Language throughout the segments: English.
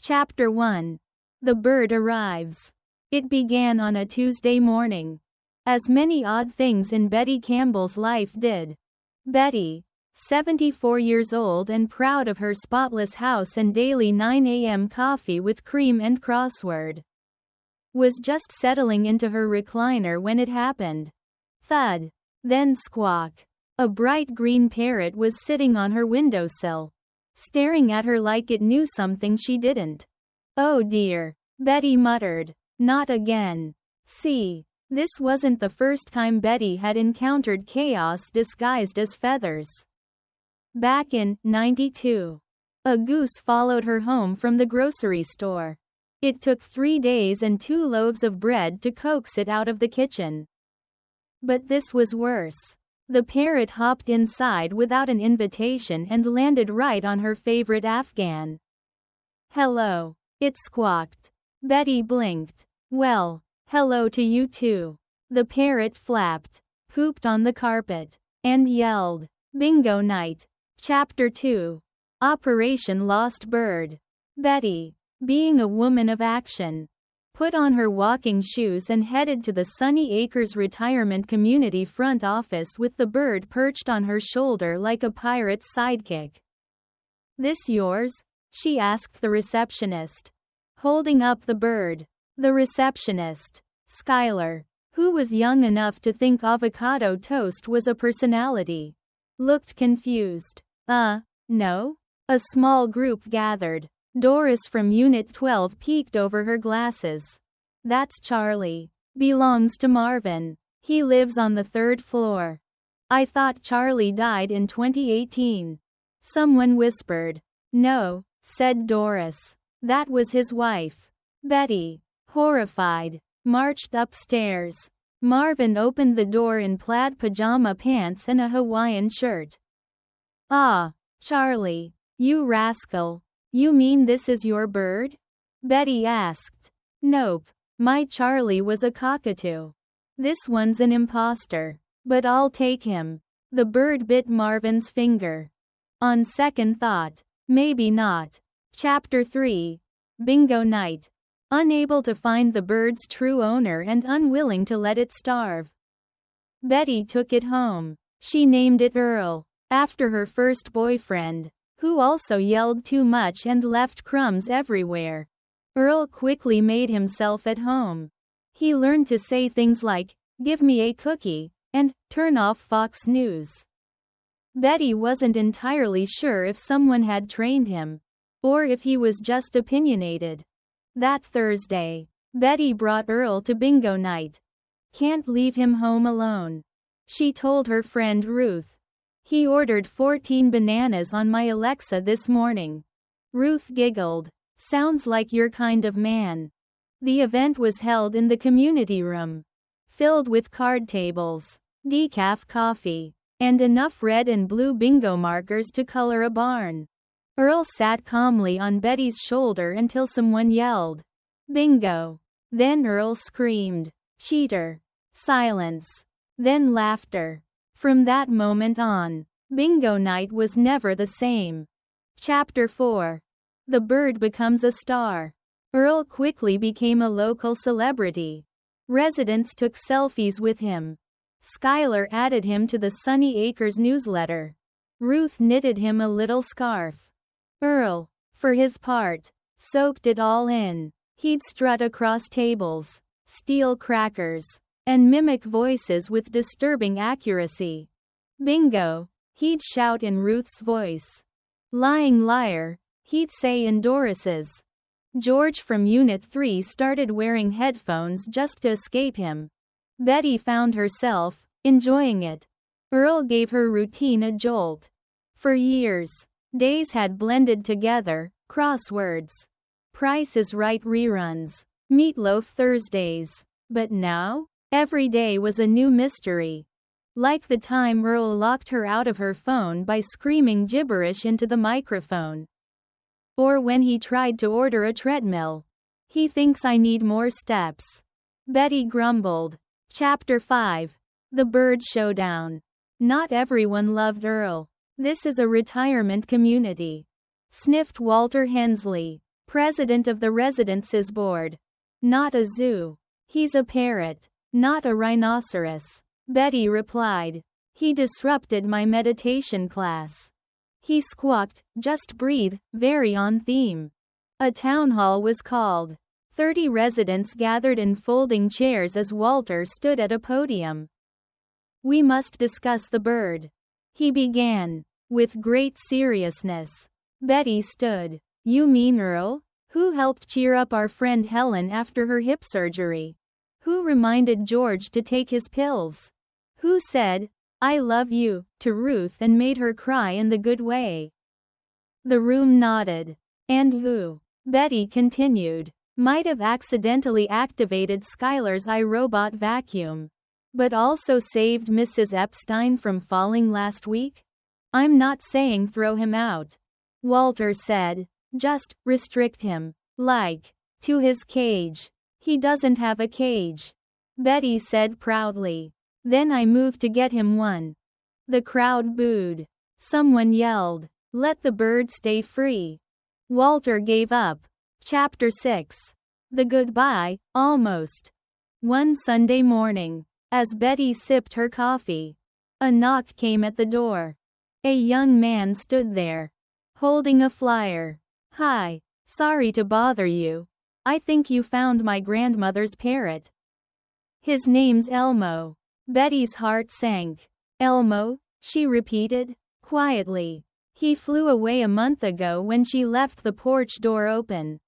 Chapter 1. The bird arrives. It began on a Tuesday morning. As many odd things in Betty Campbell's life did. Betty, 74 years old and proud of her spotless house and daily 9 a.m. coffee with cream and crossword, was just settling into her recliner when it happened. Thud. Then squawk. A bright green parrot was sitting on her windowsill, staring at her like it knew something she didn't. "Oh dear," Betty muttered. "Not again." See, this wasn't the first time Betty had encountered chaos disguised as feathers. Back in '92, a goose followed her home from the grocery store. It took 3 days and 2 loaves of bread to coax it out of the kitchen. But this was worse. The parrot hopped inside without an invitation and landed right on her favorite Afghan. "Hello," it squawked. Betty blinked. "Well, hello to you too." The parrot flapped, pooped on the carpet, and yelled. Bingo night. Chapter 2. Operation Lost Bird. Betty, being a woman of action, put on her walking shoes and headed to the Sunny Acres Retirement Community front office with the bird perched on her shoulder like a pirate's sidekick. "This yours?" she asked the receptionist, holding up the bird. The receptionist, Skylar, who was young enough to think avocado toast was a personality, looked confused. No?" A small group gathered. Doris from Unit 12 peeked over her glasses. "That's Charlie. Belongs to Marvin. He lives on the 3rd floor." "I thought Charlie died in 2018. Someone whispered. "No," said Doris. "That was his wife." Betty, horrified, marched upstairs. Marvin opened the door in plaid pajama pants and a Hawaiian shirt. "Ah, Charlie, you rascal. You mean this is your bird?" Betty asked. "Nope. My Charlie was a cockatoo. This one's an imposter. But I'll take him." The bird bit Marvin's finger. "On second thought, maybe not." Chapter 3. Bingo night. Unable to find the bird's true owner and unwilling to let it starve, Betty took it home. She named it Earl, after her first boyfriend, who also yelled too much and left crumbs everywhere. Earl quickly made himself at home. He learned to say things like, "Give me a cookie," and "Turn off Fox News." Betty wasn't entirely sure if someone had trained him, or if he was just opinionated. That Thursday, Betty brought Earl to bingo night. "Can't leave him home alone," she told her friend Ruth. "He ordered 14 bananas on my Alexa this morning." Ruth giggled. "Sounds like your kind of man." The event was held in the community room, filled with card tables, decaf coffee, and enough red and blue bingo markers to color a barn. Earl sat calmly on Betty's shoulder until someone yelled, "Bingo!" Then Earl screamed, "Cheater!" Silence. Then laughter. From that moment on, bingo night was never the same. Chapter 4. The bird becomes a star. Earl quickly became a local celebrity. Residents took selfies with him. Skylar added him to the Sunny Acres newsletter. Ruth knitted him a little scarf. Earl, for his part, soaked it all in. He'd strut across tables, steal crackers, and mimic voices with disturbing accuracy. "Bingo," he'd shout in Ruth's voice. "Lying liar," he'd say in Doris's. George from Unit 3 started wearing headphones just to escape him. Betty found herself enjoying it. Earl gave her routine a jolt. For years, days had blended together, crosswords, Price is Right reruns, Meatloaf Thursdays. But now, every day was a new mystery. Like the time Earl locked her out of her phone by screaming gibberish into the microphone. Or when he tried to order a treadmill. "He thinks I need more steps," Betty grumbled. Chapter 5. The Bird Showdown. Not everyone loved Earl. "This is a retirement community," sniffed Walter Hensley, President of the Residences Board. Not a zoo. He's a parrot. Not a rhinoceros. Betty replied. He disrupted my meditation class. He squawked, just breathe, very on theme. A town hall was called. 30 residents gathered in folding chairs as Walter stood at a podium. We must discuss the bird. He began. With great seriousness. Betty stood. You mean Earl? Who helped cheer up our friend Helen after her hip surgery? Who reminded George to take his pills? Who said, I love you, to Ruth and made her cry in the good way? The room nodded. And who? Betty continued. Might have accidentally activated Skylar's iRobot vacuum. But also saved Mrs. Epstein from falling last week? I'm not saying throw him out. Walter said. Just restrict him. Like, to his cage. He doesn't have a cage. Betty said proudly. Then I moved to get him one. The crowd booed. Someone yelled, let the bird stay free. Walter gave up. Chapter 6. The Goodbye, Almost. One Sunday morning, as Betty sipped her coffee, a knock came at the door. A young man stood there, holding a flyer. Hi, sorry to bother you. I think you found my grandmother's parrot. His name's Elmo. Betty's heart sank. Elmo, she repeated, quietly. He flew away a month ago when she left the porch door open.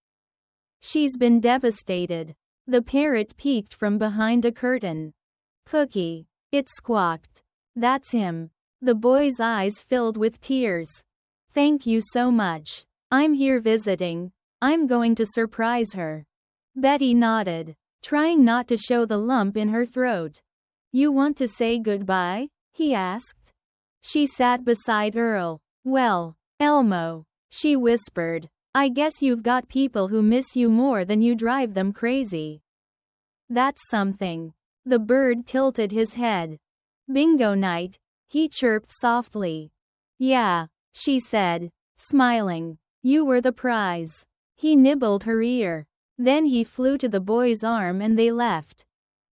She's been devastated. The parrot peeked from behind a curtain. Cookie. It squawked. That's him. The boy's eyes filled with tears. Thank you so much. I'm here visiting. I'm going to surprise her. Betty nodded, trying not to show the lump in her throat. You want to say goodbye? He asked. She sat beside Earl. Well, Elmo, she whispered. I guess you've got people who miss you more than you drive them crazy. That's something. The bird tilted his head. Bingo night, he chirped softly. Yeah, she said, smiling. You were the prize. He nibbled her ear. Then he flew to the boy's arm and they left.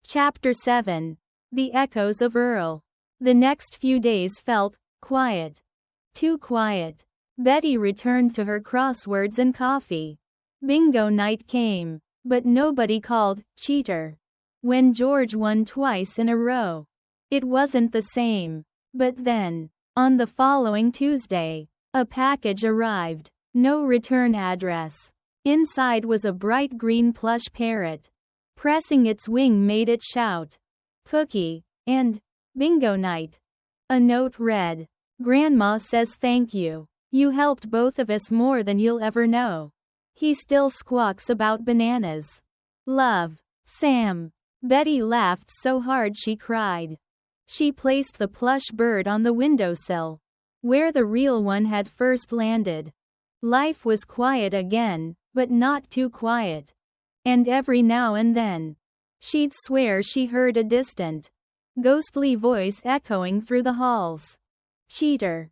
Chapter 7. The Echoes of Earl. The next few days felt quiet. Too quiet. Betty returned to her crosswords and coffee. Bingo night came, but nobody called cheater. When George won twice in a row, it wasn't the same. But then, on the following Tuesday, a package arrived. No return address. Inside was a bright green plush parrot. Pressing its wing made it shout. Cookie, and bingo night. A note read. Grandma says thank you. You helped both of us more than you'll ever know. He still squawks about bananas. Love, Sam. Betty laughed so hard she cried. She placed the plush bird on the windowsill, where the real one had first landed. Life was quiet again, but not too quiet. And every now and then, she'd swear she heard a distant, ghostly voice echoing through the halls. Cheater.